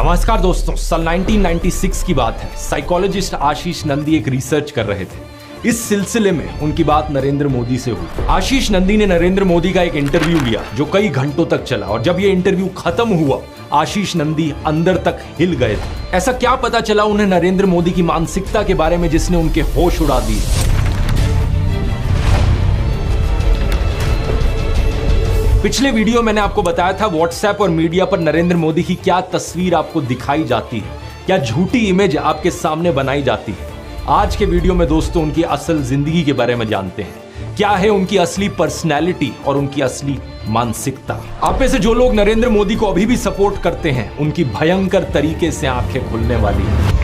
नमस्कार दोस्तों, साल 1996 की बात है। साइकोलॉजिस्ट आशीष नंदी एक रिसर्च कर रहे थे। इस सिलसिले में उनकी बात नरेंद्र मोदी से हुई। आशीष नंदी ने नरेंद्र मोदी का एक इंटरव्यू लिया जो कई घंटों तक चला, और जब ये इंटरव्यू खत्म हुआ आशीष नंदी अंदर तक हिल गए थे। ऐसा क्या पता चला उन्हें नरेंद्र मोदी की मानसिकता के बारे में जिसने उनके होश उड़ा दिए। पिछले वीडियो मैंने आपको बताया था व्हाट्सएप और मीडिया पर नरेंद्र मोदी की क्या तस्वीर आपको दिखाई जाती है, क्या झूठी इमेज आपके सामने बनाई जाती है। आज के वीडियो में दोस्तों उनकी असल जिंदगी के बारे में जानते हैं। क्या है उनकी असली पर्सनैलिटी और उनकी असली मानसिकता। आप में से जो लोग नरेंद्र मोदी को अभी भी सपोर्ट करते हैं उनकी भयंकर तरीके से आंखें खुलने वाली है।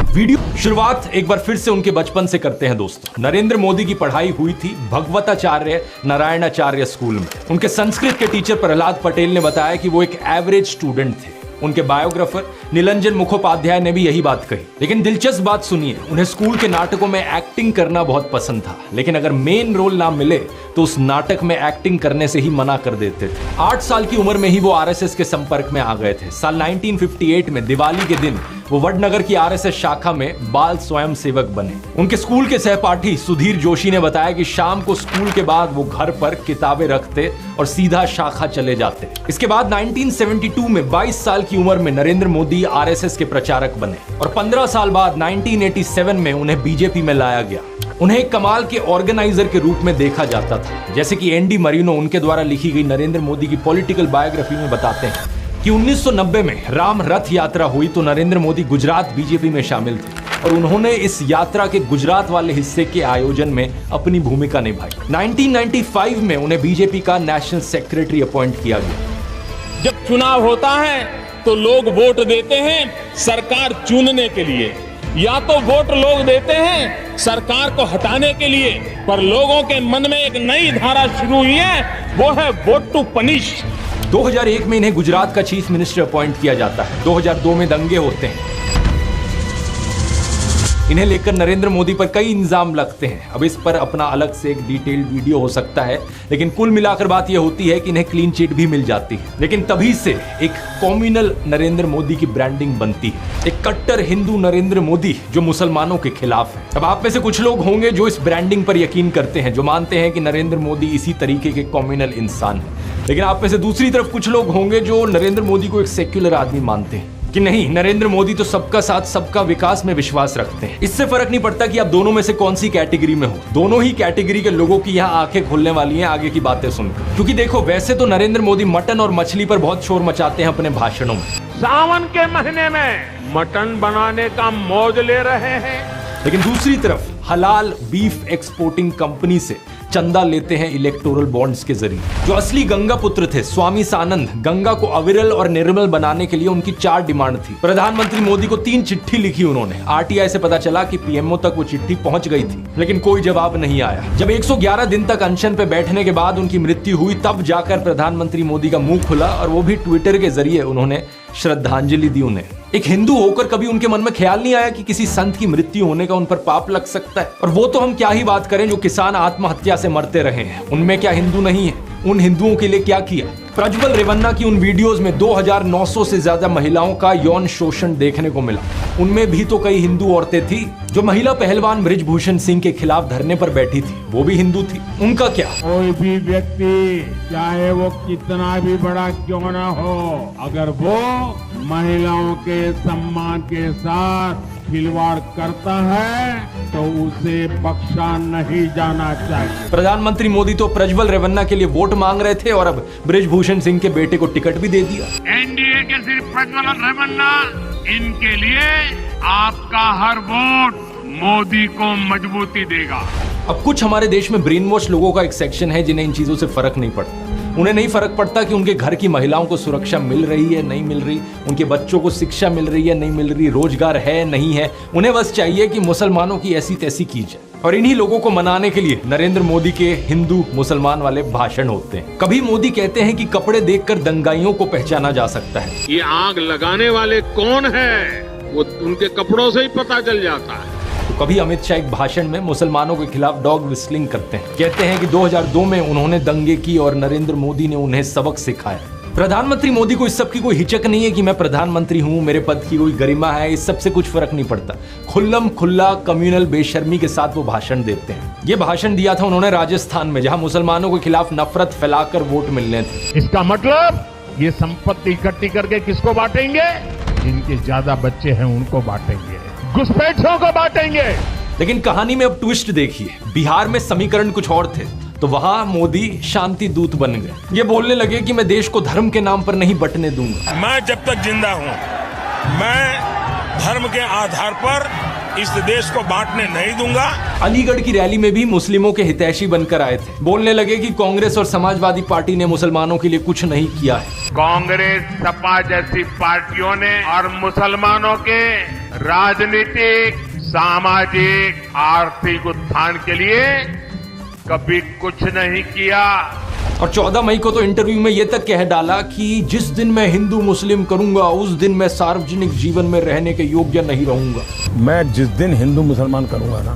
वीडियो शुरुआत एक बार फिर से उनके बचपन से करते हैं दोस्तों। नरेंद्र मोदी की पढ़ाई हुई थी भगवताचार्य नारायणाचार्य स्कूल में। उनके संस्कृत के टीचर प्रहलाद पटेल ने बताया कि वो एक एवरेज स्टूडेंट थे। उनके बायोग्राफर निलंजन मुखोपाध्याय ने भी यही बात कही। लेकिन दिलचस्प बात सुनिए, उन्हें स्कूल के नाटकों में एक्टिंग करना बहुत पसंद था, लेकिन अगर मेन रोल ना मिले तो उस नाटक में एक्टिंग करने से ही मना कर देते थे। 8 साल की उम्र में ही वो आरएसएस के संपर्क में आ गए थे। साल 1958 में दिवाली के दिन वो वडनगर की आरएसएस शाखा में बाल स्वयं सेवक बने। उनके स्कूल के सहपाठी सुधीर जोशी ने बताया कि शाम को स्कूल के बाद वो घर पर किताबें रखते और सीधा शाखा चले जाते। इसके बाद 1972 में 22 साल की उम्र में नरेंद्र मोदी आरएसएस के प्रचारक बने और 15 साल बाद 1987 में उन्हें बीजेपी में लाया गया। उन्हें एक कमाल के ऑर्गेनाइजर के रूप में देखा जाता था। जैसे कि एनडी मरीनो उनके द्वारा लिखी गई नरेंद्र मोदी की पॉलिटिकल बायोग्राफी में बताते हैं कि 1990 में राम रथ यात्रा हुई तो नरेंद्र मोदी गुजरात बीजेपी में शामिल थे और उन्होंने इस यात्रा के गुजरात वाले हिस्से के आयोजन में अपनी भूमिका निभाई। 1995 में उन्हें बीजेपी का नेशनल सेक्रेटरी अपॉइंट किया गया। जब चुनाव होता है तो लोग वोट देते हैं सरकार चुनने के लिए, या तो वोट लोग देते हैं सरकार को हटाने के लिए, पर लोगों के मन में एक नई धारा शुरू हुई है, वो है वोट टू पनिश। 2001 में इन्हें गुजरात का चीफ मिनिस्टर अपॉइंट किया जाता है। 2002 में दंगे होते हैं। इन्हें लेकर नरेंद्र मोदी पर कई इल्जाम लगते हैं। अब इस पर अपना अलग से एक डिटेल्ड वीडियो हो सकता है, लेकिन कुल मिलाकर बात यह होती है कि इन्हें क्लीन चिट भी मिल जाती है। लेकिन तभी से एक कॉम्युनल नरेंद्र मोदी की ब्रांडिंग बनती है, एक कट्टर हिंदू नरेंद्र मोदी जो मुसलमानों के खिलाफ है। अब आप में से कुछ लोग होंगे जो इस ब्रांडिंग पर यकीन करते हैं, जो मानते हैं कि नरेंद्र मोदी इसी तरीके के कॉम्युनल इंसान है। लेकिन आप में से दूसरी तरफ कुछ लोग होंगे जो नरेंद्र मोदी को एक सेक्युलर आदमी मानते हैं कि नहीं, नरेंद्र मोदी तो सबका साथ सबका विकास में विश्वास रखते हैं। इससे फर्क नहीं पड़ता कि आप दोनों में से कौन सी कैटेगरी में हो। दोनों ही कैटेगरी के लोगों की यहाँ आंखें खुलने वाली हैं आगे की बातें सुनकर। क्योंकि देखो, वैसे तो नरेंद्र मोदी मटन और मछली पर बहुत शोर मचाते हैं अपने भाषणों में। सावन के महीने में मटन बनाने का मौज ले रहे हैं, लेकिन दूसरी तरफ हलाल बीफ एक्सपोर्टिंग कंपनी से चंदा लेते हैं इलेक्टोरल बॉन्ड्स के जरिए। जो असली गंगा पुत्र थे स्वामी सानंद, गंगा को अविरल और निर्मल बनाने के लिए उनकी 4 डिमांड थी। प्रधानमंत्री मोदी को 3 चिट्ठी लिखी उन्होंने। आरटीआई से पता चला कि पीएमओ तक वो चिट्ठी पहुंच गई थी, लेकिन कोई जवाब नहीं आया। जब 111 दिन तक अनशन पे बैठने के बाद उनकी मृत्यु हुई, तब जाकर प्रधानमंत्री मोदी का मुंह खुला और वो भी ट्विटर के जरिए उन्होंने श्रद्धांजलि दी उन्हें। एक हिंदू होकर कभी उनके मन में ख्याल नहीं आया कि किसी संत की मृत्यु होने का उन पर पाप लग सकता है। और वो तो हम क्या ही बात करें जो किसान आत्महत्या से मरते रहे हैं, उनमें क्या हिंदू नहीं है? उन हिंदुओं के लिए क्या किया? प्रज्वल रेवन्ना की उन वीडियोस में 2900 से ज्यादा महिलाओं का यौन शोषण देखने को मिला। उनमें भी तो कई हिंदू औरतें थी। जो महिला पहलवान बृजभूषण सिंह के खिलाफ धरने पर बैठी थी वो भी हिंदू थी। उनका क्या? कोई भी व्यक्ति चाहे वो कितना भी बड़ा क्यों ना हो, अगर वो महिलाओं के सम्मान के साथ खिलवाड़ करता है तो उसे बख्शा नहीं जाना चाहिए। प्रधानमंत्री मोदी तो प्रज्वल रेवन्ना के लिए वोट मांग रहे थे और अब बृजभूषण सिंह के बेटे को टिकट भी दे दिया। एनडीए के सिर्फ प्रज्वल रेवन्ना, इनके लिए आपका हर वोट मोदी को मजबूती देगा। अब कुछ हमारे देश में ब्रेन वॉश लोगों का एक सेक्शन है जिन्हें इन चीजों से फर्क नहीं पड़ता। उन्हें नहीं फर्क पड़ता कि उनके घर की महिलाओं को सुरक्षा मिल रही है नहीं मिल रही, उनके बच्चों को शिक्षा मिल रही है नहीं मिल रही, रोजगार है नहीं है। उन्हें बस चाहिए कि मुसलमानों की ऐसी तैसी की जाए। और इन्हीं लोगों को मनाने के लिए नरेंद्र मोदी के हिंदू मुसलमान वाले भाषण होते हैं। कभी मोदी कहते हैं कि कपड़े देखकर दंगाइयों को पहचाना जा सकता है। ये आग लगाने वाले कौन है वो उनके कपड़ों से ही पता चल जाता है। तो कभी अमित शाह एक भाषण में मुसलमानों के खिलाफ डॉग विस्लिंग करते हैं, कहते हैं कि 2002 में उन्होंने दंगे की और नरेंद्र मोदी ने उन्हें सबक सिखाया। प्रधानमंत्री मोदी को इस सब की कोई हिचक नहीं है कि मैं प्रधानमंत्री हूं, मेरे पद की कोई गरिमा है, इस सब से कुछ फर्क नहीं पड़ता। खुल्लम खुल्ला कम्युनल बेशर्मी के साथ वो भाषण देते हैं। ये भाषण दिया था उन्होंने राजस्थान में, जहां मुसलमानों के खिलाफ नफरत फैलाकर वोट मिलने थे। इसका मतलब ये संपत्ति इकट्ठी करके किसको बांटेंगे? जिनके ज्यादा बच्चे हैं उनको बांटेंगे, घुसपैठियों को बांटेंगे। लेकिन कहानी में अब ट्विस्ट देखिए, बिहार में समीकरण कुछ और थे, तो वहां मोदी शांति दूत बन गए। ये बोलने लगे कि मैं देश को धर्म के नाम पर नहीं बंटने दूंगा। मैं जब तक जिंदा हूं, मैं धर्म के आधार पर इस देश को बांटने नहीं दूंगा। अलीगढ़ की रैली में भी मुस्लिमों के हितैषी बनकर आए थे, बोलने लगे कि कांग्रेस और समाजवादी पार्टी ने मुसलमानों के लिए कुछ नहीं किया है। कांग्रेस, सपा जैसी पार्टियों ने और मुसलमानों के राजनीतिक, सामाजिक, आर्थिक उत्थान के लिए कभी कुछ नहीं किया। और 14 मई को तो इंटरव्यू में ये तक कह डाला कि जिस दिन मैं हिंदू मुस्लिम करूंगा उस दिन मैं सार्वजनिक जीवन में रहने के योग्य नहीं रहूंगा। मैं जिस दिन हिंदू मुसलमान करूंगा ना,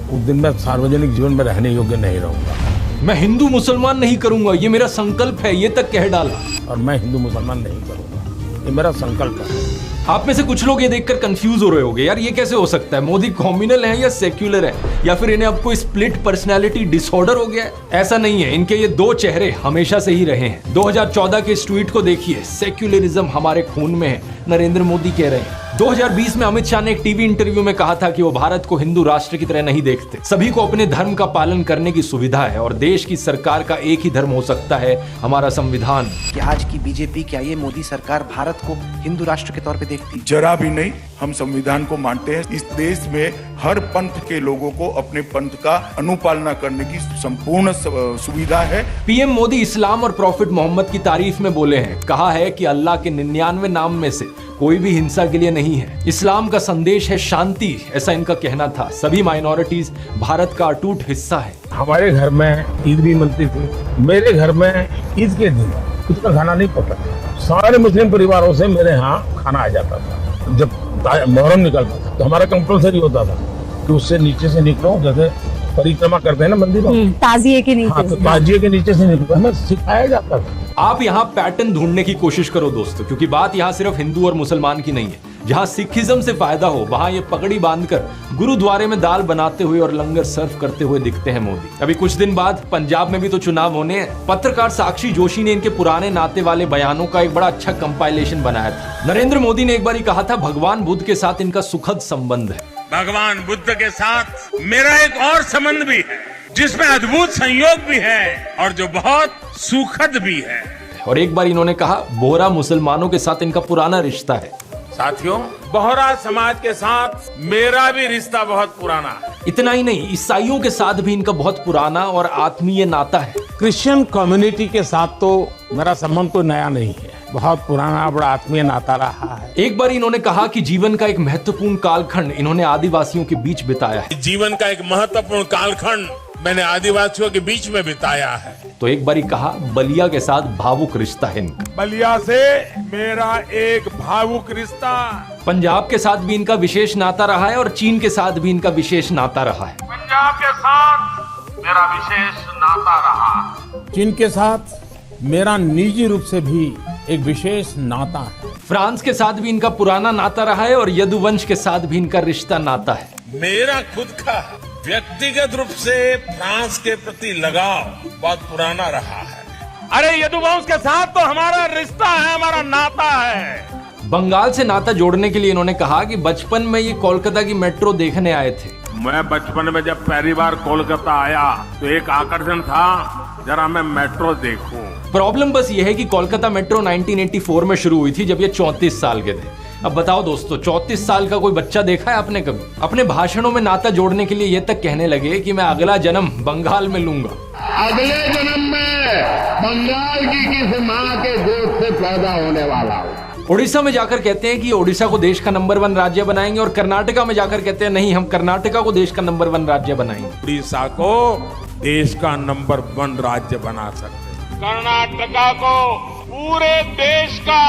उस दिन मैं सार्वजनिक जीवन में रहने योग्य नहीं रहूंगा। मैं हिंदू मुसलमान नहीं करूंगा, ये मेरा संकल्प है, ये तक कह डाला। और मैं हिंदू मुसलमान नहीं करूंगा, ये मेरा संकल्प है। आप में से कुछ लोग ये देखकर कंफ्यूज हो रहे होंगे, यार ये कैसे हो सकता है? मोदी कॉम्युनल है या सेक्युलर है, या फिर इन्हें अब कोई स्प्लिट पर्सनैलिटी डिसऑर्डर हो गया है? ऐसा नहीं है, इनके ये दो चेहरे हमेशा से ही रहे हैं। 2014 के इस ट्वीट को देखिए, सेक्युलरिज्म हमारे खून में है, नरेंद्र मोदी कह रहे हैं। 2020 में अमित शाह ने एक टीवी इंटरव्यू में कहा था कि वो भारत को हिंदू राष्ट्र की तरह नहीं देखते, सभी को अपने धर्म का पालन करने की सुविधा है और देश की सरकार का एक ही धर्म हो सकता है, हमारा संविधान। कि आज की बीजेपी, क्या ये मोदी सरकार भारत को हिंदू राष्ट्र के तौर पे देखती? जरा भी नहीं। हम संविधान को मानते हैं। इस देश में हर पंथ के लोगों को अपने पंथ का अनुपालना करने की संपूर्ण सुविधा है। पीएम मोदी इस्लाम और प्रॉफिट मोहम्मद की तारीफ में बोले हैं, कहा है कि अल्लाह के 99 नाम में से कोई भी हिंसा के लिए नहीं है। इस्लाम का संदेश है शांति, ऐसा इनका कहना था। सभी माइनॉरिटीज भारत का अटूट हिस्सा है। हमारे घर में ईद भी मनती थी। मेरे घर में ईद के दिन ईद का खाना नहीं पकता, सारे मुस्लिम परिवारों से मेरे यहाँ खाना आ जाता था। जब मुहर्रम निकलता था तो हमारा कंपल्सरी होता था कि उससे नीचे से निकलो, जैसे परिक्रमा करते हैं ना मंदिरों, ताजिए के नीचे। हाँ, तो ताजिए के नीचे से निकलो, हमें सिखाया जाता था। आप यहाँ पैटर्न ढूंढने की कोशिश करो दोस्तों, क्योंकि बात यहाँ सिर्फ हिंदू और मुसलमान की नहीं है। जहाँ सिखिज्म से फायदा हो वहाँ ये पगड़ी बांधकर गुरुद्वारे में दाल बनाते हुए और लंगर सर्व करते हुए दिखते हैं मोदी। अभी कुछ दिन बाद पंजाब में भी तो चुनाव होने हैं। पत्रकार साक्षी जोशी ने इनके पुराने नाते वाले बयानों का एक बड़ा अच्छा कंपाइलेशन बनाया था। नरेंद्र मोदी ने एक बार कहा था, भगवान बुद्ध के साथ इनका सुखद संबंध है। भगवान बुद्ध के साथ मेरा एक और संबंध भी है, जिसमें अद्भुत संयोग भी है और जो बहुत सुखद भी है। और एक बार इन्होंने कहा, बोहरा मुसलमानों के साथ इनका पुराना रिश्ता है। साथियों, बोहरा समाज के साथ मेरा भी रिश्ता बहुत पुराना है। इतना ही नहीं, ईसाइयों के साथ भी इनका बहुत पुराना और आत्मीय नाता है। क्रिश्चियन कम्युनिटी के साथ तो मेरा संबंध तो नया नहीं है, बहुत पुराना बड़ा आत्मीय नाता रहा है। एक बार इन्होंने कहा कि जीवन का एक महत्वपूर्ण कालखंड इन्होंने आदिवासियों के बीच बिताया है। जीवन का एक महत्वपूर्ण कालखंड मैंने आदिवासियों के बीच में बिताया है। तो एक बार कहा, बलिया के साथ भावुक रिश्ता है इनका। बलिया से मेरा एक भावुक रिश्ता। पंजाब के साथ भी इनका विशेष नाता रहा है और चीन के साथ भी इनका विशेष नाता रहा है। पंजाब के साथ मेरा विशेष नाता रहा। चीन के साथ मेरा निजी रूप से भी एक विशेष नाता है। फ्रांस के साथ भी इनका पुराना नाता रहा है और यदुवंश के साथ भी इनका रिश्ता नाता है। मेरा खुद का व्यक्तिगत रूप से फ्रांस के प्रति लगाव बहुत पुराना रहा है। अरे यदुवंश के साथ तो हमारा रिश्ता है, हमारा नाता है। बंगाल से नाता जोड़ने के लिए इन्होंने कहा कि बचपन में ये कोलकाता की मेट्रो देखने आए थे। मैं बचपन में जब पहली बार कोलकाता आया तो एक आकर्षण था, जरा मैं मेट्रो देखूं। प्रॉब्लम बस ये है कि कोलकाता मेट्रो 1984 में शुरू हुई थी, जब ये 34 साल के थे। अब बताओ दोस्तों, 34 साल का कोई बच्चा देखा है आपने कभी? अपने भाषणों में नाता जोड़ने के लिए ये तक कहने लगे कि मैं अगला जन्म बंगाल में लूंगा। अगले जन्म में बंगाल की किसी माँ के गोद से पैदा होने वाला हूँ। उड़ीसा में जाकर कहते हैं कि ओडिशा को देश का नंबर 1 राज्य बनाएंगे, और कर्नाटका में जाकर कहते हैं नहीं, हम कर्नाटका को देश का नंबर 1 राज्य बनाएंगे। उड़ीसा को देश का नंबर 1 राज्य बना सकते हैं। कर्नाटका को पूरे देश का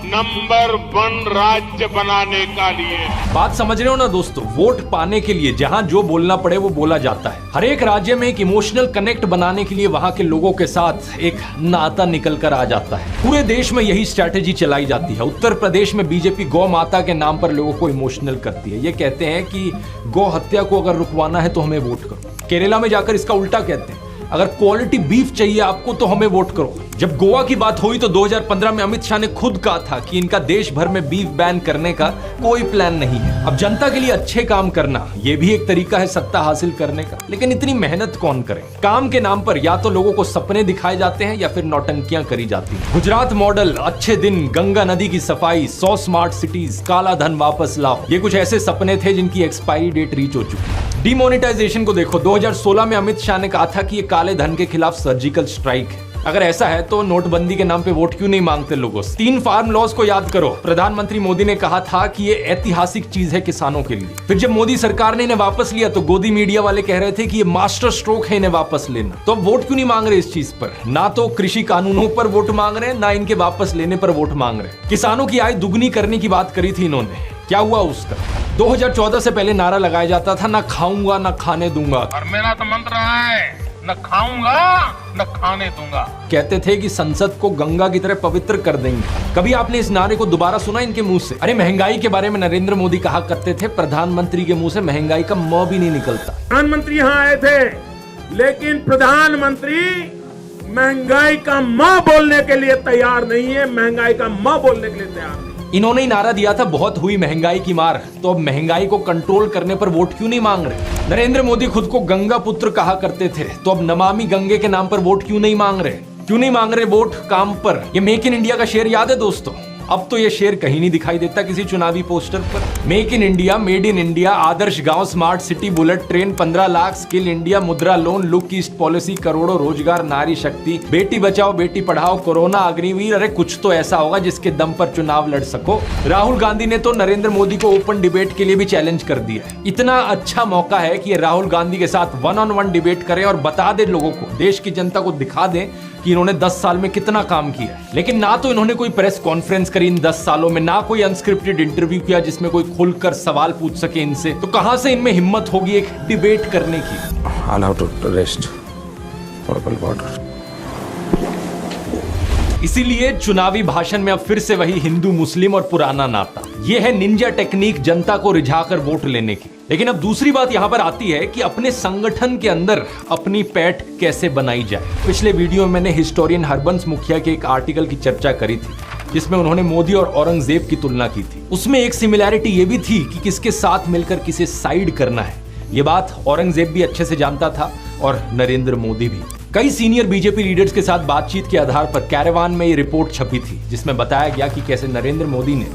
नंबर 1 राज्य बनाने का लिए। बात समझ रहे हो ना दोस्तों, वोट पाने के लिए जहां जो बोलना पड़े वो बोला जाता है। हर एक राज्य में एक इमोशनल कनेक्ट बनाने के लिए वहां के लोगों के साथ एक नाता निकल कर आ जाता है। पूरे देश में यही स्ट्रैटेजी चलाई जाती है। उत्तर प्रदेश में बीजेपी गौ माता के नाम पर लोगों को इमोशनल करती है। ये कहते हैं कि गौ हत्या को अगर रुकवाना है तो हमें वोट करो। केरला में जाकर इसका उल्टा कहते हैं, अगर क्वालिटी बीफ चाहिए आपको तो हमें वोट करो। जब गोवा की बात हुई तो 2015 में अमित शाह ने खुद कहा था कि इनका देश भर में बीफ बैन करने का कोई प्लान नहीं है। अब जनता के लिए अच्छे काम करना ये भी एक तरीका है सत्ता हासिल करने का, लेकिन इतनी मेहनत कौन करे? काम के नाम पर या तो लोगों को सपने दिखाए जाते हैं या फिर नौटंकियां करी जाती हैं। गुजरात मॉडल, अच्छे दिन, गंगा नदी की सफाई, 100 स्मार्ट सिटीज, काला धन वापस लाओ, ये कुछ ऐसे सपने थे जिनकी एक्सपायरी डेट रीच हो चुकी है। डिमोनेटाइजेशन को देखो, 2016 में अमित शाह ने कहा था कि ये काले धन के खिलाफ सर्जिकल स्ट्राइक है। अगर ऐसा है तो नोटबंदी के नाम पे वोट क्यों नहीं मांगते लोगों से? 3 फार्म लॉज को याद करो, प्रधानमंत्री मोदी ने कहा था कि ये ऐतिहासिक चीज है किसानों के लिए। फिर जब मोदी सरकार ने इन्हें वापस लिया तो गोदी मीडिया वाले कह रहे थे कि ये मास्टर स्ट्रोक है इन्हें वापस लेना। तो अब वोट क्यों नहीं मांग रहे इस चीज पर? ना तो कृषि कानूनों पर वोट मांग रहे हैं, ना इनके वापस लेने पर वोट मांग रहे हैं। किसानों की आय दुगनी करने की बात करी थी इन्होंने, क्या हुआ उसका? 2014 से पहले नारा लगाया जाता था, ना खाऊंगा ना खाने दूंगा। और मेरा तो मंत्र है, न खाऊंगा न खाने दूंगा। कहते थे कि संसद को गंगा की तरह पवित्र कर देंगे। कभी आपने इस नारे को दोबारा सुना इनके मुंह से? अरे महंगाई के बारे में नरेंद्र मोदी कहा करते थे, प्रधानमंत्री के मुंह से महंगाई का म भी नहीं निकलता। प्रधानमंत्री यहाँ आए थे, लेकिन प्रधानमंत्री महंगाई का म बोलने के लिए तैयार नहीं है, महंगाई का म बोलने के लिए तैयार नहीं। इन्होंने ही नारा दिया था, बहुत हुई महंगाई की मार, तो अब महंगाई को कंट्रोल करने पर वोट क्यों नहीं मांग रहे? नरेंद्र मोदी खुद को गंगा पुत्र कहा करते थे, तो अब नमामि गंगे के नाम पर वोट क्यों नहीं मांग रहे? क्यों नहीं मांग रहे वोट काम पर? ये मेक इन इंडिया का शेर याद है दोस्तों? अब तो ये शेर कहीं नहीं दिखाई देता किसी चुनावी पोस्टर पर। Make in India, made in India, आदर्श गांव, smart city, bullet train, 15 lakh, skill India, Mudra loan, look east policy, करोड़ों रोजगार, नारी शक्ति, बेटी बचाओ बेटी पढ़ाओ, कोरोना, अग्निवीर। अरे कुछ तो ऐसा होगा जिसके दम पर चुनाव लड़ सको। राहुल गांधी ने तो नरेंद्र मोदी को ओपन डिबेट के लिए भी चैलेंज कर दिया है। इतना अच्छा मौका है कि राहुल गांधी के साथ 1-on-1 डिबेट करें और बता दे लोगों को, देश की जनता को दिखा दें कि इन्होंने 10 साल में कितना काम किया है। लेकिन ना तो इन्होंने कोई प्रेस कॉन्फ्रेंस करी इन 10 सालों में, ना कोई अनस्क्रिप्टेड इंटरव्यू किया जिसमें कोई खुलकर सवाल पूछ सके इनसे। तो कहां से इनमें हिम्मत होगी एक डिबेट करने की? I'll have to rest for a while. इसीलिए चुनावी भाषण में अब फिर से वही हिंदू मुस्लिम और पुराना नाता। यह है निंजा टेक्निक जनता को रिझाकर वोट लेने की। लेकिन अब दूसरी बात यहां पर आती है कि अपने संगठन के अंदर अपनी पैठ कैसे बनाई जाए। पिछले वीडियो में मैंने हिस्टोरियन हरबंस मुखिया के एक आर्टिकल की चर्चा करी थी जिसमें उन्होंने मोदी और औरंगजेब की तुलना की थी। उसमें एक सिमिलैरिटी ये भी थी कि किसके साथ मिलकर किसे साइड करना है। ये बात औरंगजेब भी अच्छे से जानता था और नरेंद्र मोदी भी। कई सीनियर बीजेपी लीडर्स के साथ बातचीत के आधार पर कैरेवान में ये रिपोर्ट छपी थी जिसमें बताया गया कि कैसे नरेंद्र मोदी ने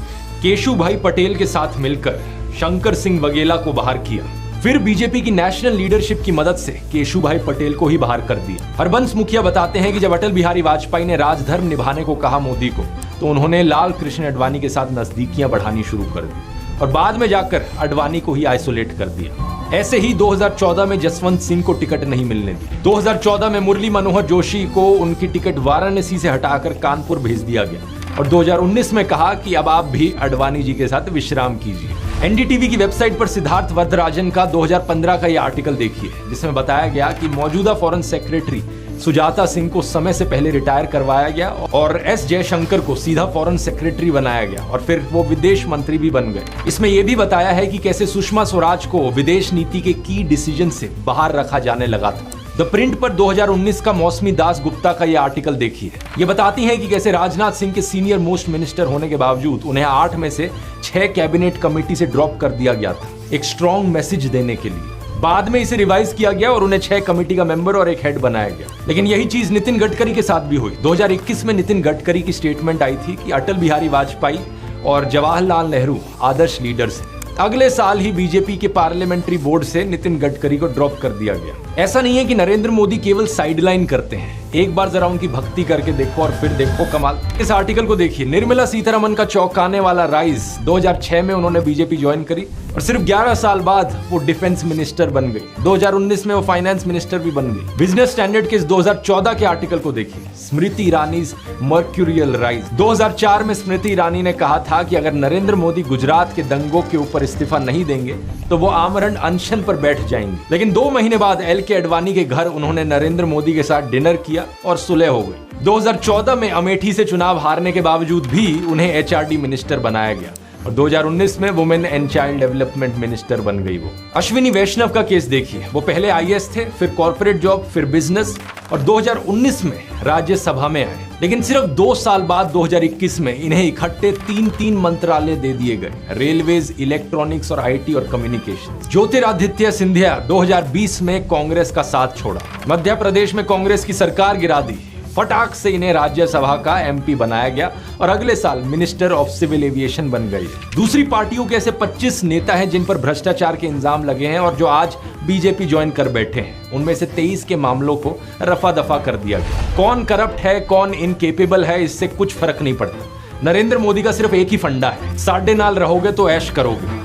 केशुभाई पटेल के साथ मिलकर शंकर सिंह वगेला को बाहर किया, फिर बीजेपी की नेशनल लीडरशिप की मदद से केशुभाई पटेल को ही बाहर कर दिया। हरबंस मुखिया बताते हैं कि जब अटल बिहारी वाजपेयी ने राजधर्म निभाने को कहा मोदी को, तो उन्होंने लाल कृष्ण आडवाणी के साथ नजदीकियां बढ़ानी शुरू कर दी और बाद में जाकर आडवाणी को ही आइसोलेट कर दिया। ऐसे ही 2014 में जसवंत सिंह को टिकट नहीं मिलने दी। 2014 में मुरली मनोहर जोशी को उनकी टिकट वाराणसी से हटाकर कानपुर भेज दिया गया और 2019 में कहा कि अब आप भी आडवाणी जी के साथ विश्राम कीजिए। एनडीटीवी की वेबसाइट पर सिद्धार्थ वरदराजन का 2015 का यह आर्टिकल देखिए जिसमें बताया गया कि मौजूदा फॉरेन सेक्रेटरी सुजाता सिंह को समय से पहले रिटायर करवाया गया और एस जयशंकर को सीधा फॉरेन सेक्रेटरी बनाया गया और फिर वो विदेश मंत्री भी बन गए। इसमें यह भी बताया है कि कैसे सुषमा स्वराज को विदेश नीति के की डिसीजन से बाहर रखा जाने लगा था। द प्रिंट पर 2019 का मौसमी दास गुप्ता का यह आर्टिकल देखिए। ये बताती है कि कैसे राजनाथ सिंह के सीनियर मोस्ट मिनिस्टर होने के बावजूद उन्हें 8 में से 6 कैबिनेट कमेटी से ड्रॉप कर दिया गया था एक स्ट्रॉन्ग मैसेज देने के लिए। बाद में इसे रिवाइज किया गया और उन्हें 6 कमेटी का मेंबर और एक हेड बनाया गया। लेकिन यही चीज नितिन गडकरी के साथ भी हुई। 2021 में नितिन गडकरी की स्टेटमेंट आई थी कि अटल बिहारी वाजपेयी और जवाहरलाल नेहरू आदर्श लीडर्स हैं। अगले साल ही बीजेपी के पार्लियामेंट्री बोर्ड से नितिन गडकरी को ड्रॉप कर दिया गया। ऐसा नहीं है कि नरेंद्र मोदी केवल साइडलाइन करते हैं, एक बार जरा उनकी भक्ति करके देखो और फिर देखो कमाल। इस आर्टिकल को देखिए। निर्मला सीतारमण का चौंकाने वाला राइज, 2006 में उन्होंने बीजेपी ज्वाइन करी, और सिर्फ 11 साल बाद वो डिफेंस मिनिस्टर बन गई। 2019 में वो फाइनेंस मिनिस्टर भी बन गई। बिजनेस स्टैंडर्ड के इस 2014 के आर्टिकल को देखिए, स्मृति ईरानीज मर्क्यूरियल राइज। 2004 में स्मृति ईरानी ने कहा था कि अगर नरेंद्र मोदी गुजरात के दंगों के ऊपर इस्तीफा नहीं देंगे तो वो आमरण अनशन पर बैठ जाएंगे। लेकिन 2 महीने बाद एल.के. अडवाणी के घर उन्होंने नरेंद्र मोदी के साथ डिनर किया और सुलह हो गई। 2014 में अमेठी से चुनाव हारने के बावजूद भी उन्हें एचआरडी मिनिस्टर बनाया गया और 2019 में women and child development minister बन गई वो। अश्विनी वैष्णव का केस देखिए, वो पहले आईएएस थे, फिर कॉर्पोरेट जॉब, फिर बिजनेस और 2019 में राज्यसभा में आए। लेकिन सिर्फ 2 साल बाद 2021 में इन्हें इकट्ठे 3 मंत्रालय दे दिए गए, रेलवेज, इलेक्ट्रॉनिक्स और आईटी और कम्युनिकेशन। ज्योतिरादित्य सिंधिया 2020 में कांग्रेस का साथ छोड़ा, मध्य प्रदेश में कांग्रेस की सरकार गिरा दी, फटाक से इन्हें राज्यसभा का एमपी बनाया गया और अगले साल मिनिस्टर ऑफ सिविल एविएशन बन गई। दूसरी पार्टियों के ऐसे 25 नेता हैं जिन पर भ्रष्टाचार के इल्जाम लगे हैं और जो आज बीजेपी ज्वाइन कर बैठे हैं। उनमें से 23 के मामलों को रफा दफा कर दिया गया। कौन करप्ट है, कौन इनकेपेबल है, इससे कुछ फर्क नहीं पड़ता। नरेंद्र मोदी का सिर्फ एक ही फंडा है, साढ़े नाल रहोगे तो ऐश करोगे।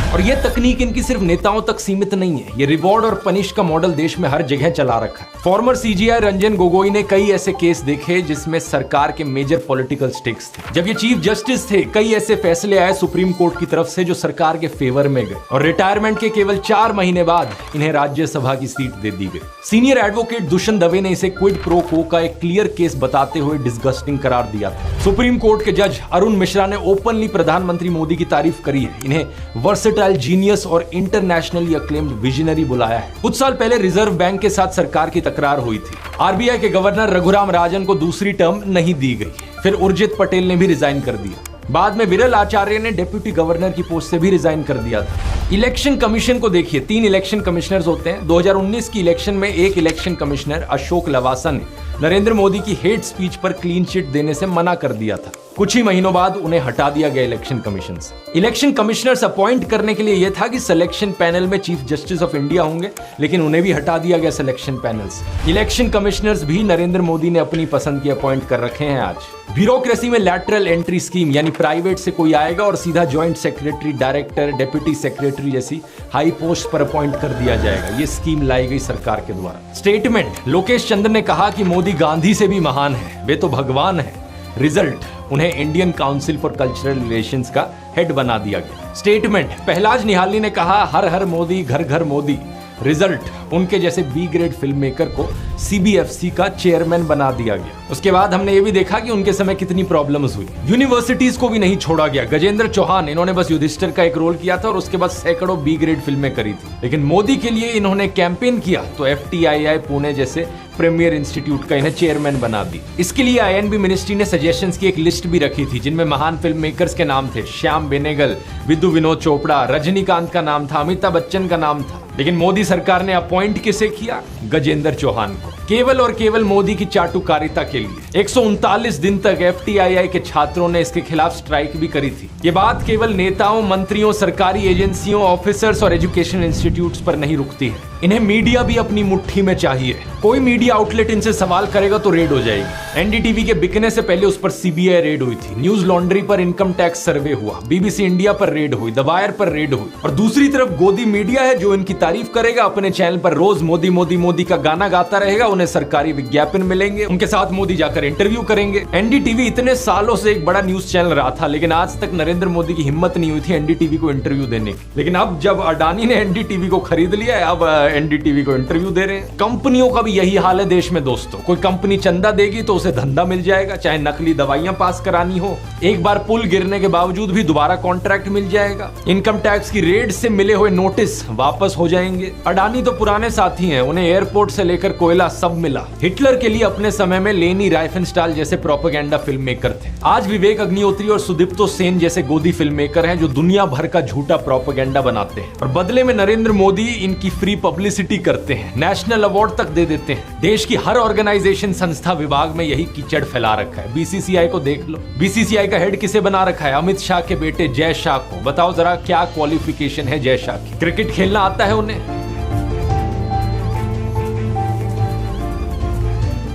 और ये तकनीक इनकी सिर्फ नेताओं तक सीमित नहीं है, ये रिवॉर्ड और पनिश का मॉडल देश में हर जगह चला रखा है। फॉर्मर सीजीआई रंजन गोगोई ने कई ऐसे केस देखे जिसमें सरकार के मेजर पॉलिटिकल स्टेक्स थे। जब ये चीफ जस्टिस थे, कई ऐसे फैसले आए सुप्रीम कोर्ट की तरफ से जो सरकार के फेवर में गए और रिटायरमेंट के केवल 4 महीने बाद इन्हें राज्यसभा की सीट दे दी गई। सीनियर एडवोकेट दुष्यंत दवे ने इसे क्विड प्रो को का एक क्लियर केस बताते हुए डिस्गस्टिंग करार दिया था। सुप्रीम कोर्ट के जज अरुण मिश्रा ने ओपनली प्रधानमंत्री मोदी की तारीफ करी है, इन्हें वर्सेटाइल, जीनियस और इंटरनेशनली अक्लेम्ड विजनरी बुलाया है। कुछ साल पहले रिजर्व बैंक के साथ सरकार की तकरार हुई थी। आरबीआई के गवर्नर रघुराम राजन को दूसरी टर्म नहीं दी गई, फिर उर्जित पटेल ने भी रिजाइन कर दिया। बाद में विरल आचार्य ने डिप्टी गवर्नर की पोस्ट से भी रिजाइन कर दिया था। इलेक्शन कमीशन को देखिए, 3 इलेक्शन कमिश्नर्स होते हैं। 2019 की इलेक्शन में एक इलेक्शन कमिश्नर अशोक लवासा ने नरेंद्र मोदी की हेट स्पीच पर क्लीन चिट देने से मना कर दिया था। कुछ ही महीनों बाद उन्हें हटा दिया गया इलेक्शन कमीशन से। इलेक्शन कमिश्नर्स अपॉइंट करने के लिए यह था कि सिलेक्शन पैनल में चीफ जस्टिस ऑफ इंडिया होंगे, लेकिन उन्हें भी हटा दिया गया सिलेक्शन पैनल से। इलेक्शन कमिश्नर्स भी नरेंद्र मोदी ने अपनी पसंद की अपॉइंट कर रखे हैं आज। ब्यूरोक्रेसी में लैटरल एंट्री स्कीम, यानी प्राइवेट से कोई आएगा और सीधा joint secretary, director, deputy secretary जैसी हाई पोस्ट पर अपॉइंट कर दिया जाएगा। ये स्कीम लाई गई सरकार के द्वारा। स्टेटमेंट, लोकेश चंद्र ने कहा कि मोदी गांधी से भी महान है, वे तो भगवान है। रिजल्ट, उन्हें Indian council for cultural relations का हेड बना दिया गया। स्टेटमेंट, पहलाज निहालनी ने कहा हर हर मोदी, घर घर मोदी। रिजल्ट, उनके जैसे बी ग्रेड फिल्म मेकर को सीबीएफसी का चेयरमैन बना दिया गया। उसके बाद हमने ये भी देखा कि उनके समय कितनी प्रॉब्लम्स हुई। यूनिवर्सिटीज को भी नहीं छोड़ा गया। गजेंद्र चौहान, इन्होंने बस युधिष्ठिर का एक रोल किया था और उसके बाद सैकड़ों बी ग्रेड फिल्में करी थी। लेकिन मोदी के लिए इन्होंने कैंपेन किया तो FTII पुणे जैसे प्रीमियर इंस्टीट्यूट का इन्हें चेयरमैन बना दी। इसके लिए INB मिनिस्ट्री ने सजेशंस की एक लिस्ट भी रखी थी जिनमें महान फिल्म मेकर्स के नाम थे। श्याम बेनेगल, विदु विनोद चोपड़ा, रजनीकांत का नाम था, अमिताभ बच्चन का नाम था। लेकिन मोदी सरकार ने अपॉइंट किसे किया? गजेंद्र चौहान को, केवल और केवल मोदी की चाटुकारिता के लिए। 139 दिन तक FTII के छात्रों ने इसके खिलाफ स्ट्राइक भी करी थी। ये बात केवल नेताओं, मंत्रियों, सरकारी एजेंसियों, ऑफिसर्स और एजुकेशन इंस्टीट्यूट्स पर नहीं रुकती है। इन्हें मीडिया भी अपनी मुट्ठी में चाहिए। कोई मीडिया आउटलेट इनसे सवाल करेगा तो रेड हो जाएगी। NDTV के बिकने से पहले उस पर CBI रेड हुई थी। न्यूज लॉन्ड्री पर इनकम टैक्स सर्वे हुआ, BBC इंडिया पर रेड हुई, द वायर पर रेड हुई। और दूसरी तरफ गोदी मीडिया है जो इनकी तारीफ करेगा, अपने चैनल पर रोज मोदी मोदी मोदी का गाना गाता रहेगा। उन्हें सरकारी विज्ञापन मिलेंगे, उनके साथ मोदी जाकर इंटरव्यू करेंगे। NDTV इतने सालों से एक बड़ा न्यूज चैनल रहा था, लेकिन आज तक नरेंद्र मोदी की हिम्मत नहीं हुई थी NDTV को इंटरव्यू देने की। लेकिन अब जब अडानी ने NDTV को खरीद लिया है, अब NDTV को इंटरव्यू दे रहे हैं। कंपनियों का भी यही हाल है देश में दोस्तों। कोई कंपनी चंदा देगी तो उसे धंधा मिल जाएगा, चाहे नकली दवाइयां पास करानी हो। एक बार पुल गिरने के बावजूद भी दोबारा कॉन्ट्रैक्ट मिल जाएगा। इनकम टैक्स की रेड से मिले हुए नोटिस वापस हो जाएंगे। अडानी तो पुराने साथी हैं, उन्हें एयरपोर्ट से लेकर कोयला सब मिला। हिटलर के लिए अपने समय में लेनी राइफेनस्टाल जैसे प्रोपेगेंडा फिल्म मेकर थे। आज विवेक अग्निहोत्री और सुदीप्तो सेन जैसे गोदी फिल्म मेकर हैं जो दुनिया भर का झूठा प्रोपेगेंडा बनाते हैं और बदले में नरेंद्र मोदी इनकी फ्री पब्लिसिटी करते हैं, नेशनल अवार्ड तक दे देते हैं। देश की हर ऑर्गेनाइजेशन, संस्था, विभाग में यही कीचड़ फैला रखा है। BCCI को देख लो, BCCI का हेड किसे बना रखा है? अमित शाह के बेटे जय शाह को। बताओ जरा क्या क्वालिफिकेशन है जय शाह की? क्रिकेट खेलना आता है उन्हें?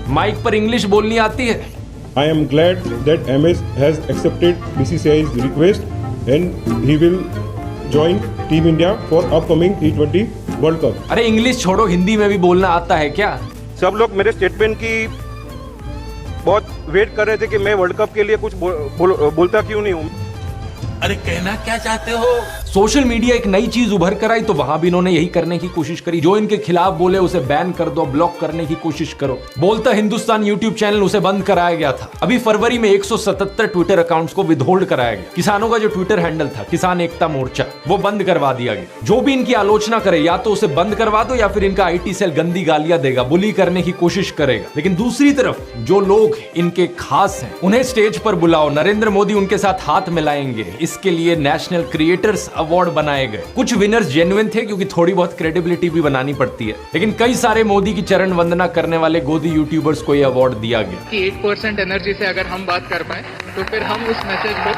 माइक पर इंग्लिश बोलनी आती है? I am glad that MS has accepted BCCI's request and he will join team India for upcoming T20 world cup. अरे इंग्लिश छोड़ो, हिंदी में भी बोलना आता है क्या? सब लोग मेरे स्टेटमेंट की बहुत वेट कर रहे थे कि मैं वर्ल्ड कप के लिए कुछ बोलता क्यों नहीं हूँ। अरे कहना क्या चाहते हो? सोशल मीडिया एक नई चीज उभर कर आई तो वहां भी इन्होंने यही करने की कोशिश करी। जो इनके खिलाफ बोले उसे बैन कर दो, ब्लॉक करने की कोशिश करो। बोलता हिंदुस्तान यूट्यूब चैनल, उसे बंद कराया गया था। अभी फरवरी में 177 ट्विटर अकाउंट्स को विदहोल्ड कराया गया। किसानों का जो ट्विटर हैंडल था किसान एकता मोर्चा, वो बंद करवा दिया गया। जो भी इनकी आलोचना करे या तो उसे बंद करवा दो या फिर इनका IT सेल गंदी गालियां देगा, बुली करने की कोशिश करेगा। लेकिन दूसरी तरफ जो लोग इनके खास हैं उन्हें स्टेज पर बुलाओ, नरेंद्र मोदी उनके साथ हाथ मिलाएंगे। इसके लिए नेशनल क्रिएटर्स अवार्ड बनाए गए। कुछ विनर्स जेन्युइन थे क्योंकि थोड़ी बहुत क्रेडिबिलिटी भी बनानी पड़ती है, लेकिन कई सारे मोदी की चरण वंदना करने वाले गोदी यूट्यूबर्स को यह अवार्ड दिया गया। कि 8% एनर्जी से अगर हम बात कर पाए तो फिर हम उस मैसेज को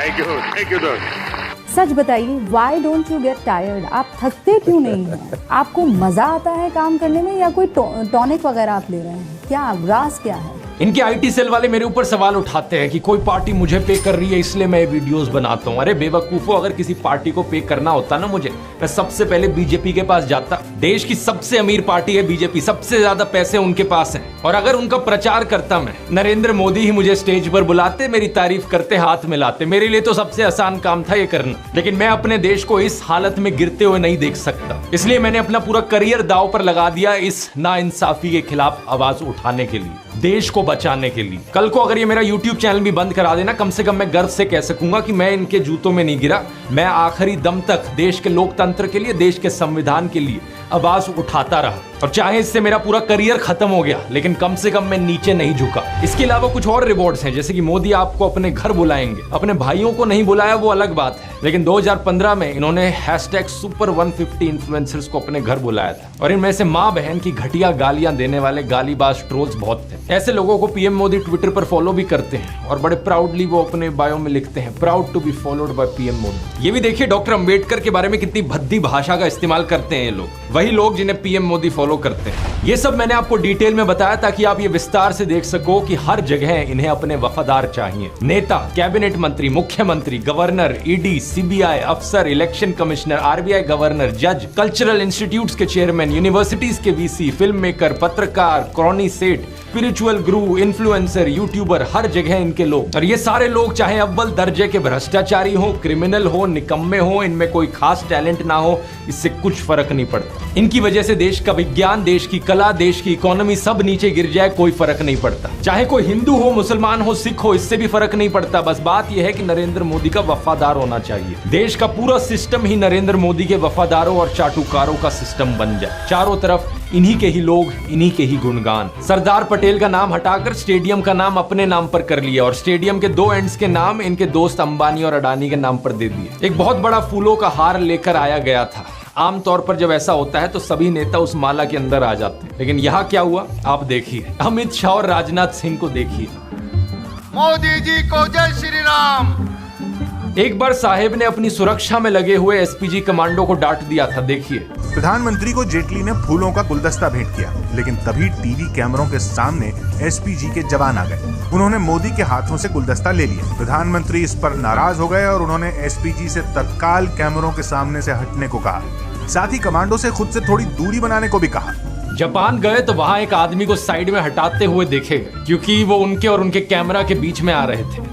थैंक यू दोस्त। सच बताइए, why don't you get tired? आप थकते क्यों नहीं हैं? आपको मजा आता है काम करने में या कोई टॉनिक वगैरह आप ले रहे हैं? क्या राज क्या है? इनके IT सेल वाले मेरे ऊपर सवाल उठाते हैं कि कोई पार्टी मुझे पे कर रही है इसलिए मैं वीडियोस बनाता हूं। अरे बेवकूफो, अगर किसी पार्टी को पे करना होता ना मुझे, मैं सबसे पहले बीजेपी के पास जाता। देश की सबसे अमीर पार्टी है बीजेपी, सबसे ज्यादा पैसे उनके पास हैं। और अगर उनका प्रचार करता मैं, नरेंद्र मोदी ही मुझे स्टेज पर बुलाते, मेरी तारीफ करते, हाथ मिलाते। मेरे लिए तो सबसे आसान काम था ये करना, लेकिन मैं अपने देश को इस हालत में गिरते हुए नहीं देख सकता। इसलिए मैंने अपना पूरा करियर दांव पर लगा दिया इस नाइंसाफी के खिलाफ आवाज उठाने के लिए, देश को बचाने के लिए। कल को अगर ये मेरा YouTube चैनल भी बंद करा देना, कम से कम मैं गर्व से कह सकूंगा कि मैं इनके जूतों में नहीं गिरा। मैं आखिरी दम तक देश के लोकतंत्र के लिए, देश के संविधान के लिए आवाज उठाता रहा। और चाहे इससे मेरा पूरा करियर खत्म हो गया, लेकिन कम से कम मैं नीचे नहीं झुका। इसके अलावा कुछ और रिवॉर्ड्स हैं, जैसे कि मोदी आपको अपने घर बुलाएंगे। अपने भाइयों को नहीं बुलाया वो अलग बात है, लेकिन 2015 में इन्होंने #Super150 इन्फ्लुएंसर्स को अपने घर बुलाया था। और इनमें से माँ बहन की घटिया गालियां देने वाले गालीबाज ट्रोल्स बहुत थे। ऐसे लोगों को PM मोदी ट्विटर पर फॉलो भी करते हैं और बड़े प्राउडली वो अपने बायो में लिखते हैं, proud to be followed by PM Modi. ये भी देखिए डॉक्टर अंबेडकर के बारे में कितनी भद्दी भाषा का इस्तेमाल करते हैं ये लोग, वही लोग जिन्हें PM मोदी फॉलो करते हैं। ये सब मैंने आपको डिटेल में बताया ताकि आप ये विस्तार से देख सको कि हर जगह इन्हें अपने वफादार चाहिए। नेता, कैबिनेट मंत्री, मुख्यमंत्री, गवर्नर, ED, CBI अफसर, इलेक्शन कमिश्नर, RBI गवर्नर, जज, कल्चरल इंस्टीट्यूट्स के चेयरमैन, यूनिवर्सिटीज के VC, फिल्म मेकर, पत्रकार, क्रॉनी सेठ, स्पिरिचुअल गुरु, इन्फ्लुएंसर, यूट्यूबर, हर जगह इनके लोग। और ये सारे लोग चाहे अव्वल दर्जे के भ्रष्टाचारी हो, क्रिमिनल हो, निकम्मे हो, इनमें कोई खास टैलेंट ना हो, इससे कुछ फर्क नहीं पड़ता। इनकी वजह से देश का विज्ञान, देश की कला, देश की इकोनॉमी सब नीचे गिर जाए, कोई फर्क नहीं पड़ता। चाहे कोई हिंदू हो, मुसलमान हो, सिख हो, इससे भी फर्क नहीं पड़ता। बस बात यह है कि नरेंद्र मोदी का वफादार होना चाहिए। देश का पूरा सिस्टम ही नरेंद्र मोदी के वफादारों और चाटुकारों का सिस्टम बन जाए। चारों तरफ इन्हीं के ही लोग, इन्हीं के ही गुणगान। सरदार पटेल का नाम हटाकर स्टेडियम का नाम अपने नाम पर कर लिया और स्टेडियम के 2 एंड्स के नाम इनके दोस्त अंबानी और अडानी के नाम पर दे दिए। एक बहुत बड़ा फूलों का हार लेकर आया गया था। आमतौर पर जब ऐसा होता है तो सभी नेता उस माला के अंदर आ जाते हैं, लेकिन यहाँ क्या हुआ आप देखिए। अमित शाह और राजनाथ सिंह को देखिए। मोदी जी को जय श्री राम। एक बार साहेब ने अपनी सुरक्षा में लगे हुए SPG कमांडो को डांट दिया था, देखिए। प्रधानमंत्री को जेटली ने फूलों का गुलदस्ता भेंट किया, लेकिन तभी टीवी कैमरों के सामने SPG के जवान आ गए। उन्होंने मोदी के हाथों से गुलदस्ता ले लिया। प्रधानमंत्री इस पर नाराज हो गए और उन्होंने SPG से तत्काल कैमरों के सामने से हटने को कहा। साथ ही कमांडो से खुद से थोड़ी दूरी बनाने को भी कहा। जापान गए तो वहां एक आदमी को साइड में हटाते हुए देखे गए, क्योंकि वो उनके और उनके कैमरा के बीच में आ रहे थे।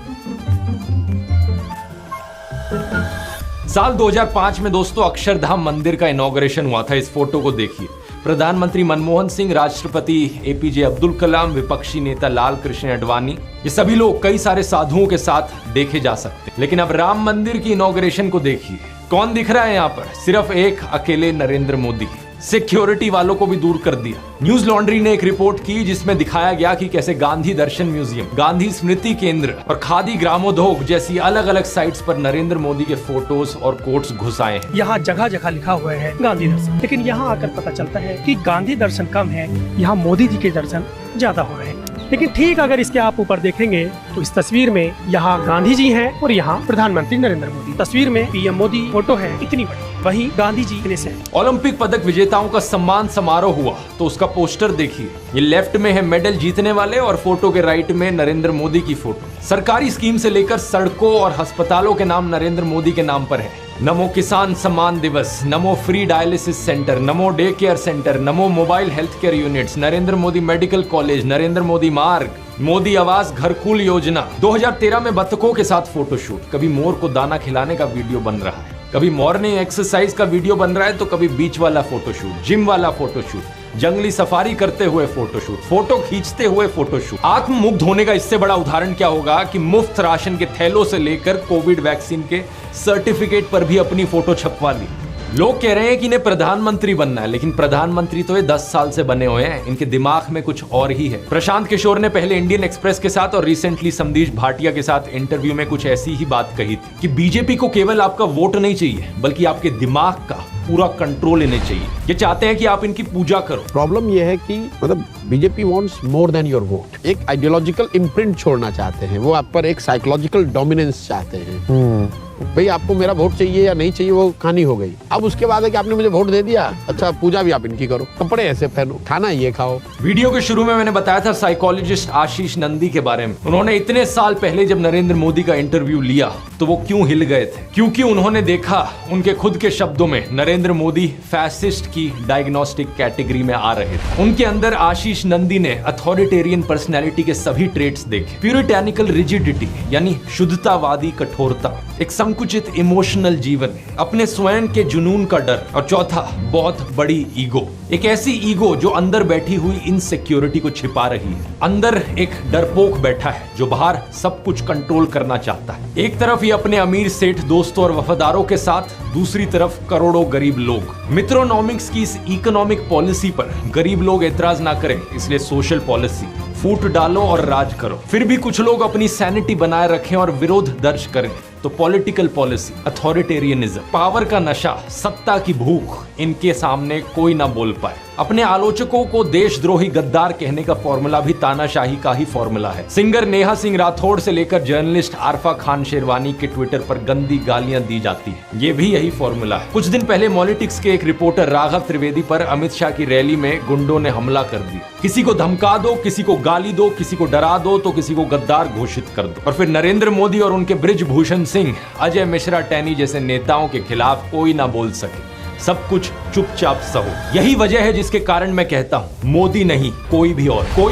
साल 2005 में दोस्तों अक्षरधाम मंदिर का इनॉग्रेशन हुआ था। इस फोटो को देखिए। प्रधानमंत्री मनमोहन सिंह, राष्ट्रपति APJ अब्दुल कलाम, विपक्षी नेता लाल कृष्ण आडवाणी, ये सभी लोग कई सारे साधुओं के साथ देखे जा सकते हैं। लेकिन अब राम मंदिर की इनॉग्रेशन को देखिए, कौन दिख रहा है यहाँ पर? सिर्फ एक अकेले नरेंद्र मोदी। सिक्योरिटी वालों को भी दूर कर दिया। न्यूज लॉन्ड्री ने एक रिपोर्ट की जिसमें दिखाया गया कि कैसे गांधी दर्शन म्यूजियम, गांधी स्मृति केंद्र और खादी ग्रामोद्योग जैसी अलग अलग साइट्स पर नरेंद्र मोदी के फोटोज और कोट्स घुसाए हैं। यहाँ जगह जगह लिखा हुआ है गांधी दर्शन, लेकिन यहाँ आकर पता चलता है कि गांधी दर्शन कम है, यहाँ मोदी जी के दर्शन ज्यादा हो रहे हैं। लेकिन ठीक अगर इसके आप ऊपर देखेंगे तो इस तस्वीर में यहाँ गांधी जी हैं और यहाँ प्रधानमंत्री नरेंद्र मोदी। तस्वीर में PM मोदी फोटो है इतनी बड़ी, वहीं गांधी जी इतने से। ओलंपिक पदक विजेताओं का सम्मान समारोह हुआ तो उसका पोस्टर देखिए। ये लेफ्ट में है मेडल जीतने वाले और फोटो के राइट में नरेंद्र मोदी की फोटो। सरकारी स्कीम से लेकर सड़कों और अस्पतालों के नाम नरेंद्र मोदी के नाम पर है। नमो किसान सम्मान दिवस, नमो फ्री डायलिसिस सेंटर, नमो डे केयर सेंटर, नमो mobile health care units, Narendra Modi medical college, Narendra Modi मार्ग, मोदी आवास घरकुल योजना। 2013 में बतखों के साथ फोटोशूट, कभी मोर को दाना खिलाने का वीडियो बन रहा है, कभी मॉर्निंग एक्सरसाइज का वीडियो बन रहा है, तो कभी बीच वाला फोटोशूट, जिम वाला फोटोशूट, जंगली सफारी करते हुए फोटोशूट, फोटो खींचते हुए फोटोशूट। आत्ममुग्ध होने का इससे बड़ा उदाहरण क्या होगा कि मुफ्त राशन के थैलों से लेकर कोविड वैक्सीन के सर्टिफिकेट पर भी अपनी फोटो छपवा ली। लोग कह रहे हैं कि इन्हें प्रधानमंत्री बनना है, लेकिन प्रधानमंत्री तो ये 10 साल से बने हुए हैं, इनके दिमाग में कुछ और ही है। प्रशांत किशोर ने पहले इंडियन एक्सप्रेस के साथ और रिसेंटली समदीश भाटिया के साथ इंटरव्यू में कुछ ऐसी ही बात कही थी कि बीजेपी को केवल आपका वोट नहीं चाहिए, बल्कि आपके दिमाग का पूरा कंट्रोल इन्हें चाहिए। ये चाहते हैं कि आप इनकी पूजा करो। प्रॉब्लम ये है कि मतलब BJP wants more than your vote. एक आइडियोलॉजिकल इम्प्रिंट छोड़ना चाहते हैं, वो आप पर एक साइकोलॉजिकल डोमिनेंस चाहते हैं। भाई आपको मेरा वोट चाहिए या नहीं चाहिए वो कहानी हो गई। अब उसके बाद है कि आपने मुझे वोट दे दिया, अच्छा पूजा भी आप इनकी करो, कपड़े ऐसे पहनो, खाना ये खाओ। वीडियो के शुरू में मैंने बताया था साइकोलॉजिस्ट आशीष नंदी के बारे में। उन्होंने इतने साल पहले जब नरेंद्र मोदी का इंटरव्यू लिया तो वो क्यों हिल गए थे, क्योंकि उन्होंने देखा, उनके खुद के शब्दों में, नरेंद्र मोदी फैसिस्ट की डायग्नोस्टिक कैटेगरी में आ रहे थे। उनके अंदर आशीष नंदी ने अथॉरिटेरियन पर्सनैलिटी के सभी ट्रेट्स देखे। प्यूरिटैनिकल रिजिडिटी यानी शुद्धतावादी कठोरता, एक संकुचित इमोशनल जीवन, अपने स्वयं के जुनून का डर, और चौथा बहुत बड़ी ईगो, एक ऐसी ईगो जो अंदर बैठी हुई इनसिक्योरिटी को छिपा रही है। अंदर एक डरपोक बैठा है जो बाहर सब कुछ कंट्रोल करना चाहता है। एक तरफ ये अपने अमीर सेठ दोस्तों और वफादारों के साथ, दूसरी तरफ करोड़ों गरीब लोग। मित्रोनॉमिक्स की इस इकोनॉमिक पॉलिसी पर गरीब लोग एतराज ना करें, इसलिए सोशल पॉलिसी, फूट डालो और राज करो। फिर भी कुछ लोग अपनी सैनिटी बनाए रखें और विरोध दर्ज करें, तो पॉलिटिकल पॉलिसी, अथॉरिटेरियनिज्म, पावर का नशा, सत्ता की भूख, इनके सामने कोई ना बोल पाए। अपने आलोचकों को देशद्रोही गद्दार कहने का फॉर्मूला भी तानाशाही का ही फॉर्मूला है। सिंगर नेहा सिंह राठौड़ से लेकर जर्नलिस्ट आरफा खान शेरवानी के ट्विटर पर गंदी गालियां दी जाती है, ये भी यही फॉर्मूला है। कुछ दिन पहले पॉलिटिक्स के एक रिपोर्टर राघव त्रिवेदी पर अमित शाह की रैली में गुंडों ने हमला कर दिया। किसी को धमका दो, किसी को गाली दो, किसी को डरा दो, तो किसी को गद्दार घोषित कर दो। और फिर नरेंद्र मोदी और उनके बृजभूषण सिंह, अजय मिश्रा टैनी जैसे नेताओं के खिलाफ कोई ना बोल सके, सब कुछ चुपचाप सहो। यही वजह है जिसके कारण मैं कहता हूं, मोदी नहीं, कोई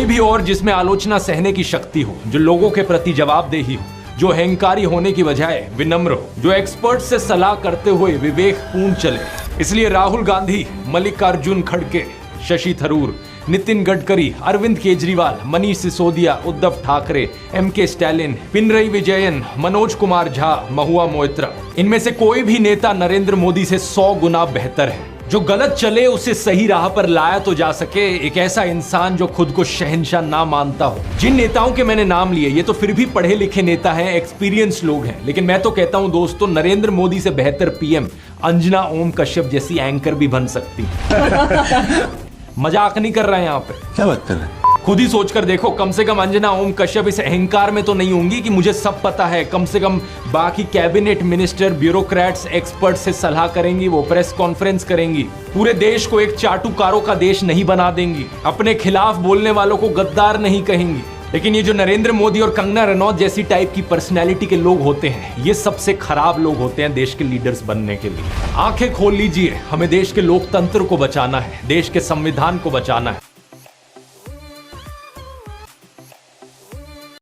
भी और जिसमें आलोचना सहने की शक्ति हो, जो लोगों के प्रति जवाबदेही हो, जो अहंकारी होने की बजाय विनम्र हो, जो एक्सपर्ट से सलाह करते हुए विवेकपूर्ण चले। इसलिए राहुल गांधी, मल्लिकार्जुन खड़गे, शशि थरूर, नितिन गडकरी, अरविंद केजरीवाल, मनीष सिसोदिया, उद्धव ठाकरे, एमके स्टैलिन, पिनरई विजयन, मनोज कुमार झा, महुआ मोइत्रा, इनमें से कोई भी नेता नरेंद्र मोदी से 100 गुना बेहतर है। जो गलत चले उसे सही राह पर लाया तो जा सके, एक ऐसा इंसान जो खुद को शहंशाह ना मानता हो। जिन नेताओं के मैंने नाम लिए, ये तो फिर भी पढ़े लिखे नेता हैं, एक्सपीरियंस लोग हैं, लेकिन मैं तो कहता हूं दोस्तों, नरेंद्र मोदी से बेहतर पीएम अंजना ओम कश्यप जैसी एंकर भी बन सकती है। मजाक नहीं कर रहे हैं यहाँ पे। क्या बात कर रहे हैं? खुद ही सोचकर देखो, कम से कम अंजना ओम कश्यप इस अहंकार में तो नहीं होंगी कि मुझे सब पता है। कम से कम बाकी कैबिनेट मिनिस्टर, ब्यूरोक्रेट्स, एक्सपर्ट से सलाह करेंगी, वो प्रेस कॉन्फ्रेंस करेंगी, पूरे देश को एक चाटुकारों का देश नहीं बना देंगी, अपने खिलाफ बोलने वालों को गद्दार नहीं कहेंगी। लेकिन ये जो नरेंद्र मोदी और कंगना रनौत जैसी टाइप की पर्सनैलिटी के लोग होते हैं, ये सबसे खराब लोग होते हैं देश के लीडर्स बनने के लिए। आंखें खोल लीजिए, हमें देश के लोकतंत्र को बचाना है, देश के संविधान को बचाना है,